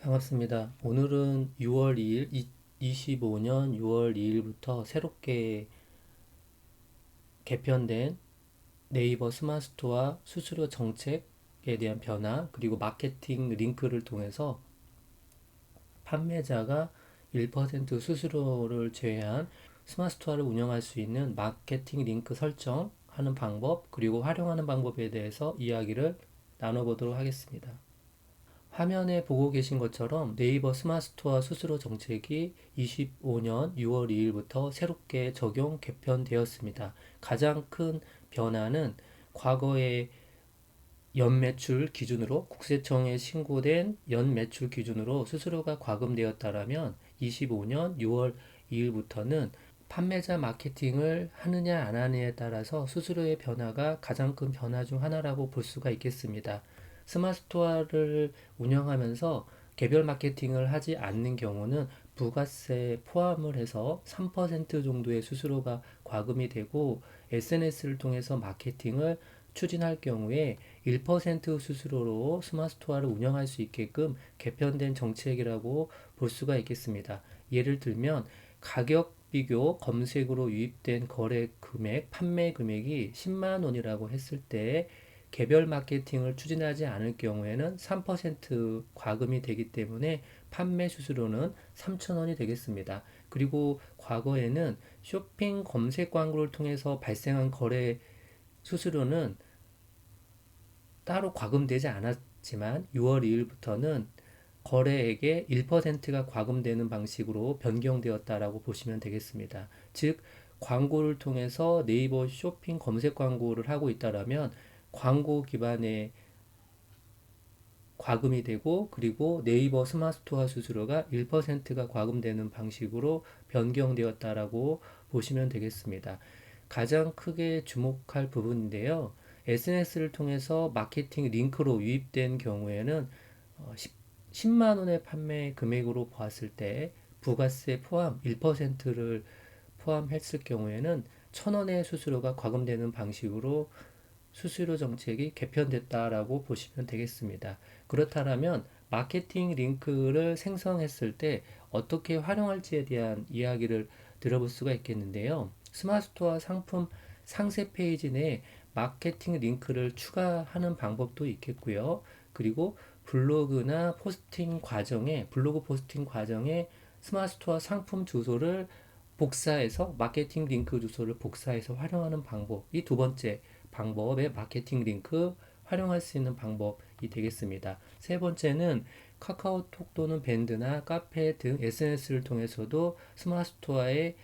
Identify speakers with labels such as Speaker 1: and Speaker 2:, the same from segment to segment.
Speaker 1: 반갑습니다. 오늘은 6월 2일, 25년 6월 2일부터 새롭게 개편된 네이버 스마트스토어 수수료 정책에 대한 변화, 그리고 마케팅 링크를 통해서 판매자가 1% 수수료를 제외한 스마트스토어를 운영할 수 있는 마케팅 링크 설정하는 방법, 그리고 활용하는 방법에 대해서 이야기를 나눠보도록 하겠습니다. 화면에 보고 계신 것처럼 네이버 스마트스토어 수수료 정책이 25년 6월 2일부터 새롭게 적용 개편되었습니다. 가장 큰 변화는 과거의 연매출 기준으로 국세청에 신고된 연매출 기준으로 수수료가 과금되었다라면 25년 6월 2일부터는 판매자 마케팅을 하느냐 안 하느냐에 따라서 수수료의 변화가 가장 큰 변화 중 하나라고 볼 수가 있겠습니다. 스마트스토어를 운영하면서 개별 마케팅을 하지 않는 경우는 부가세 포함을 해서 3% 정도의 수수료가 과금이 되고 SNS를 통해서 마케팅을 추진할 경우에 1% 수수료로 스마트스토어를 운영할 수 있게끔 개편된 정책이라고 볼 수가 있겠습니다. 예를 들면 가격 비교 검색으로 유입된 거래 금액, 판매 금액이 10만 원이라고 했을 때 개별 마케팅을 추진하지 않을 경우에는 3% 과금이 되기 때문에 판매 수수료는 3,000원이 되겠습니다. 그리고 과거에는 쇼핑 검색 광고를 통해서 발생한 거래 수수료는 따로 과금되지 않았지만 6월 2일부터는 거래액의 1%가 과금되는 방식으로 변경되었다라고 보시면 되겠습니다. 즉, 광고를 통해서 네이버 쇼핑 검색 광고를 하고 있다라면 광고 기반의 과금이 되고, 그리고 네이버 스마트스토어 수수료가 1%가 과금되는 방식으로 변경되었다라고 보시면 되겠습니다. 가장 크게 주목할 부분인데요. SNS를 통해서 마케팅 링크로 유입된 경우에는 10만 원의 판매 금액으로 보았을 때 부가세 포함 1%를 포함했을 경우에는 1,000원의 수수료가 과금되는 방식으로 수수료 정책이 개편됐다라고 보시면 되겠습니다. 그렇다면 마케팅 링크를 생성했을 때 어떻게 활용할지에 대한 이야기를 들어볼 수가 있겠는데요. 스마트스토어 상품 상세 페이지 내에 마케팅 링크를 추가하는 방법도 있겠고요. 그리고 블로그 포스팅 과정에 스마트스토어 상품 주소를 복사해서 마케팅 링크 주소를 복사해서 활용하는 방법이 두 번째 방법의 마케팅 링크 활용할 수 있는 방법이 되겠습니다. 세 번째는 카카오톡 또는 밴드나 카페 등 SNS를 통해서도 스마트스토어의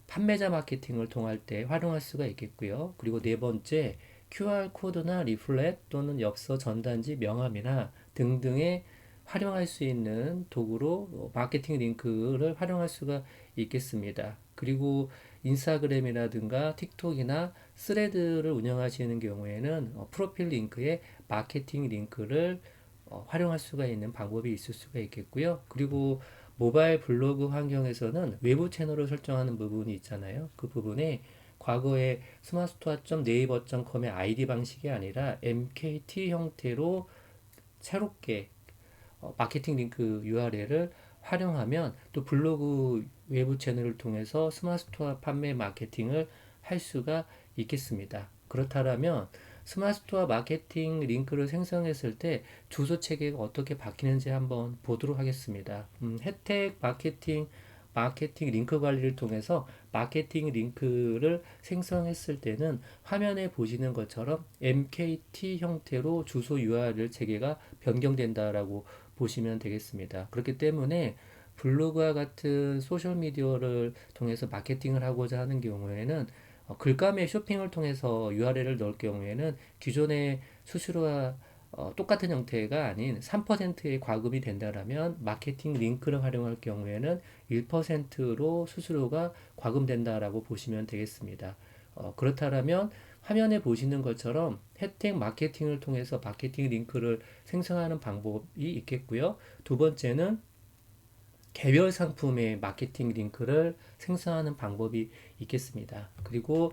Speaker 1: 판매자 마케팅을 통할 때 활용할 수가 있겠고요. 그리고 네 번째, QR코드나 리플렛 또는 엽서 전단지 명함이나 등등의 활용할 수 있는 도구로 마케팅 링크를 활용할 수가 있겠습니다. 그리고 인스타그램이라든가 틱톡이나 스레드를 운영하시는 경우에는 프로필 링크에 마케팅 링크를 활용할 수가 있는 방법이 있을 수가 있겠고요. 그리고 모바일 블로그 환경에서는 외부 채널을 설정하는 부분이 있잖아요. 그 부분에 과거에 smartstore.naver.com의 아이디 방식이 아니라 MKT 형태로 새롭게 마케팅 링크 URL을 활용하면 또 블로그 외부 채널을 통해서 스마트스토어 판매 마케팅을 할 수가 있겠습니다. 그렇다면 스마트스토어 마케팅 링크를 생성했을 때 주소 체계가 어떻게 바뀌는지 한번 보도록 하겠습니다. 혜택 마케팅 링크 관리를 통해서 마케팅 링크를 생성했을 때는 화면에 보시는 것처럼 MKT 형태로 주소 URL 체계가 변경된다라고 보시면 되겠습니다. 그렇기 때문에 블로그와 같은 소셜미디어를 통해서 마케팅을 하고자 하는 경우에는 글감의 쇼핑을 통해서 URL을 넣을 경우에는 기존의 수수료와 똑같은 형태가 아닌 3%의 과금이 된다라면 마케팅 링크를 활용할 경우에는 1%로 수수료가 과금된다라고 보시면 되겠습니다. 그렇다면 화면에 보시는 것처럼 혜택 마케팅을 통해서 마케팅 링크를 생성하는 방법이 있겠고요. 두 번째는 개별 상품의 마케팅 링크를 생성하는 방법이 있겠습니다. 그리고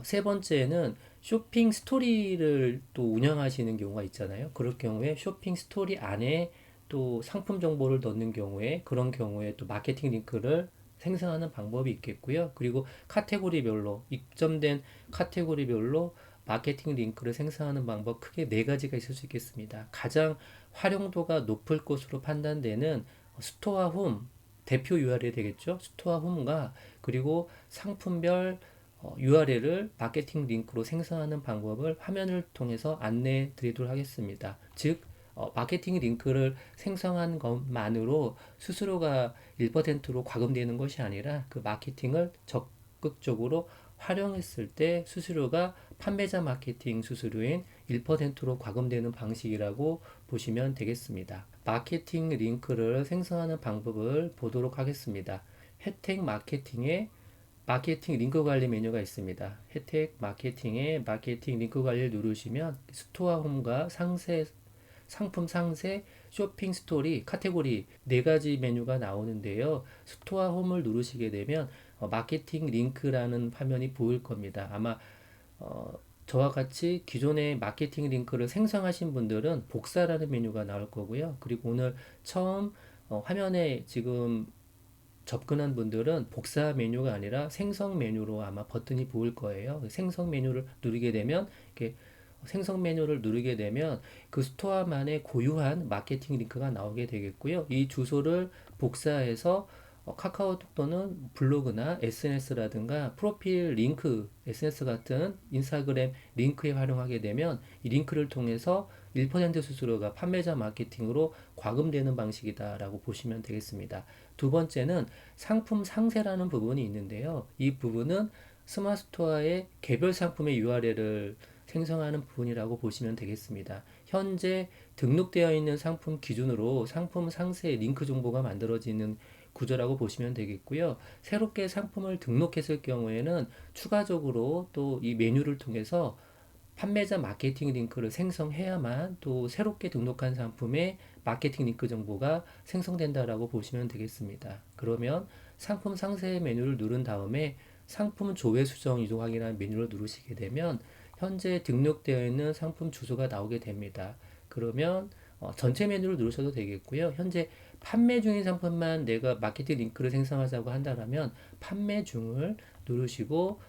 Speaker 1: 세 번째는 쇼핑 스토리를 또 운영하시는 경우가 있잖아요. 그럴 경우에 쇼핑 스토리 안에 또 상품 정보를 넣는 경우에 그런 경우에 또 마케팅 링크를 생성하는 방법이 있겠고요. 그리고 카테고리별로 입점된 카테고리별로 마케팅 링크를 생성하는 방법 크게 네 가지가 있을 수 있겠습니다. 가장 활용도가 높을 것으로 판단되는 스토어 홈 대표 URL이 되겠죠. 스토어 홈과 그리고 상품별 URL을 마케팅 링크로 생성하는 방법을 화면을 통해서 안내해 드리도록 하겠습니다. 즉 마케팅 링크를 생성한 것만으로 수수료가 1%로 과금되는 것이 아니라 그 마케팅을 적극적으로 활용했을 때 수수료가 판매자 마케팅 수수료인 1%로 과금되는 방식이라고 보시면 되겠습니다. 마케팅 링크를 생성하는 방법을 보도록 하겠습니다. 혜택 마케팅에 마케팅 링크 관리 메뉴가 있습니다. 혜택 마케팅에 마케팅 링크 관리를 누르시면 스토어 홈과 상품 상세, 쇼핑 스토리, 카테고리 네 가지 메뉴가 나오는데요. 스토어 홈을 누르시게 되면 마케팅 링크라는 화면이 보일 겁니다. 아마 저와 같이 기존의 마케팅 링크를 생성하신 분들은 복사라는 메뉴가 나올 거고요. 그리고 오늘 처음 화면에 지금 접근한 분들은 복사 메뉴가 아니라 생성 메뉴로 아마 버튼이 보일 거예요. 생성 메뉴를 누르게 되면 이렇게 생성 메뉴를 누르게 되면 그 스토어만의 고유한 마케팅 링크가 나오게 되겠고요. 이 주소를 복사해서 카카오톡 또는 블로그나 SNS라든가 프로필 링크, SNS 같은 인스타그램 링크에 활용하게 되면 이 링크를 통해서 1% 수수료가 판매자 마케팅으로 과금되는 방식이다라고 보시면 되겠습니다. 두 번째는 상품 상세라는 부분이 있는데요. 이 부분은 스마트스토어의 개별 상품의 URL을 생성하는 부분이라고 보시면 되겠습니다. 현재 등록되어 있는 상품 기준으로 상품 상세 링크 정보가 만들어지는 구조라고 보시면 되겠고요. 새롭게 상품을 등록했을 경우에는 추가적으로 또 이 메뉴를 통해서 판매자 마케팅 링크를 생성해야만 또 새롭게 등록한 상품의 마케팅 링크 정보가 생성된다라고 보시면 되겠습니다. 그러면 상품 상세 메뉴를 누른 다음에 상품 조회 수정 이동하기라는 메뉴를 누르시게 되면 현재 등록되어 있는 상품 주소가 나오게 됩니다. 그러면 전체 메뉴를 누르셔도 되겠고요. 현재 판매 중인 상품만 내가 마케팅 링크를 생성하자고 한다면 판매 중을 누르시고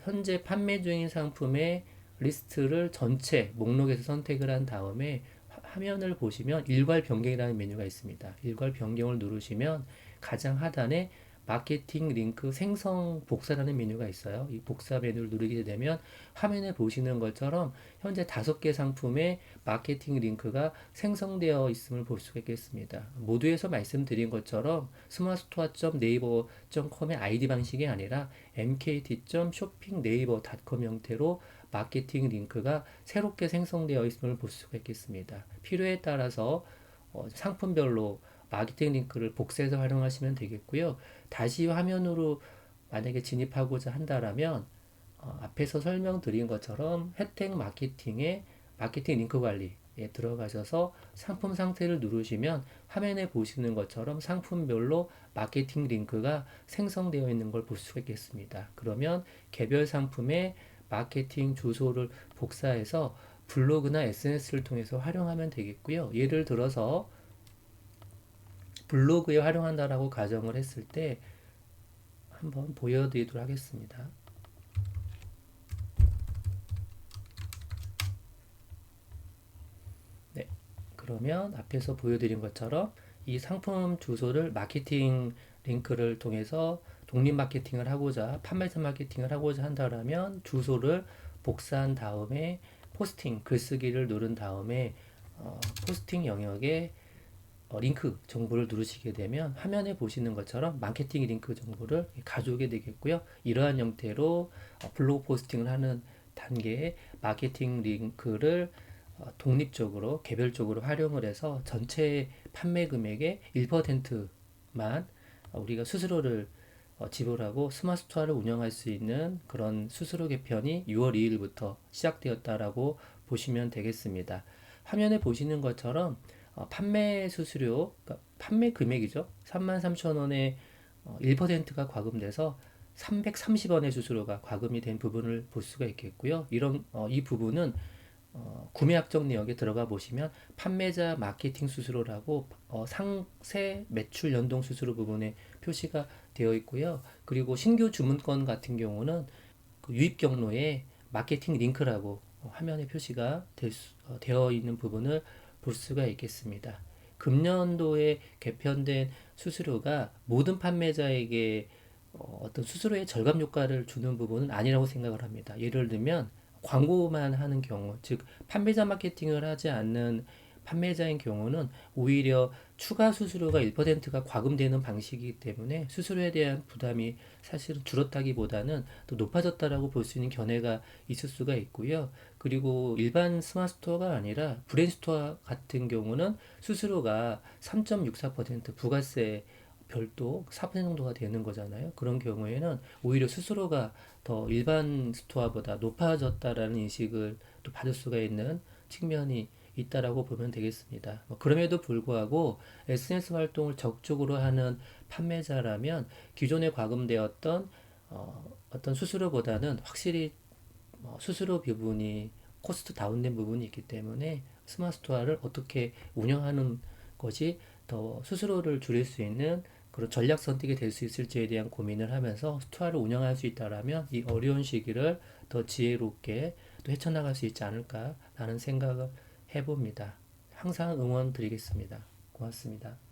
Speaker 1: 현재 판매 중인 상품의 리스트를 전체 목록에서 선택을 한 다음에 화면을 보시면 일괄 변경이라는 메뉴가 있습니다. 일괄 변경을 누르시면 가장 하단에 마케팅 링크 생성 복사라는 메뉴가 있어요. 이 복사 메뉴를 누르게 되면 화면에 보시는 것처럼 현재 5개 상품의 마케팅 링크가 생성되어 있음을 볼 수가 있겠습니다. 모두에서 말씀드린 것처럼 smartstore.naver.com의 아이디 방식이 아니라 mkt.shoppingnaver.com 형태로 마케팅 링크가 새롭게 생성되어 있음을 볼 수가 있겠습니다. 필요에 따라서 상품별로 마케팅 링크를 복사해서 활용하시면 되겠고요. 다시 화면으로 만약에 진입하고자 한다면 앞에서 설명드린 것처럼 혜택 마케팅에 마케팅 링크 관리에 들어가셔서 상품 상태를 누르시면 화면에 보시는 것처럼 상품별로 마케팅 링크가 생성되어 있는 걸 볼 수가 있겠습니다. 그러면 개별 상품의 마케팅 주소를 복사해서 블로그나 SNS를 통해서 활용하면 되겠고요. 예를 들어서 블로그에 활용한다라고 가정을 했을 때 한번 보여드리도록 하겠습니다. 네, 그러면 앞에서 보여드린 것처럼 이 상품 주소를 마케팅 링크를 통해서 독립 마케팅을 하고자 판매자 마케팅을 하고자 한다면 주소를 복사한 다음에 포스팅 글쓰기를 누른 다음에 포스팅 영역에 링크 정보를 누르시게 되면 화면에 보시는 것처럼 마케팅 링크 정보를 가져오게 되겠고요. 이러한 형태로 블로그 포스팅을 하는 단계에 마케팅 링크를 독립적으로 개별적으로 활용을 해서 전체 판매 금액의 1%만 우리가 수수료를 지불하고 스마트스토어를 운영할 수 있는 그런 수수료 개편이 6월 2일부터 시작되었다라고 보시면 되겠습니다. 화면에 보시는 것처럼 판매 수수료, 그러니까 판매 금액이죠. 33,000원에 1%가 과금돼서 330원의 수수료가 과금이 된 부분을 볼 수가 있겠고요. 이 부분은 구매 약정 내역에 들어가 보시면 판매자 마케팅 수수료라고 상세 매출 연동 수수료 부분에 표시가 되어 있고요. 그리고 신규 주문건 같은 경우는 그 유입 경로에 마케팅 링크라고 화면에 표시가 되어 있는 부분을 볼 수가 있겠습니다. 금년도에 개편된 수수료가 모든 판매자에게 어떤 수수료의 절감 효과를 주는 부분은 아니라고 생각을 합니다. 예를 들면 광고만 하는 경우, 즉 판매자 마케팅을 하지 않는 판매자인 경우는 오히려 추가 수수료가 1%가 과금되는 방식이기 때문에 수수료에 대한 부담이 사실은 줄었다기보다는 또 높아졌다라고 볼 수 있는 견해가 있을 수가 있고요. 그리고 일반 스마트 스토어가 아니라 브랜드 스토어 같은 경우는 수수료가 3.64% 부가세 별도 4% 정도가 되는 거잖아요. 그런 경우에는 오히려 수수료가 더 일반 스토어보다 높아졌다라는 인식을 또 받을 수가 있는 측면이 있다라고 보면 되겠습니다. 그럼에도 불구하고 SNS 활동을 적극적으로 하는 판매자라면 기존에 과금되었던 어떤 수수료보다는 확실히 수수료 부분이 코스트 다운된 부분이 있기 때문에 스마트 스토어를 어떻게 운영하는 것이 더 수수료를 줄일 수 있는 그런 전략 선택이 될 수 있을지에 대한 고민을 하면서 스토어를 운영할 수 있다라면 이 어려운 시기를 더 지혜롭게 또 헤쳐나갈 수 있지 않을까라는 생각을 해봅니다. 항상 응원 드리겠습니다. 고맙습니다.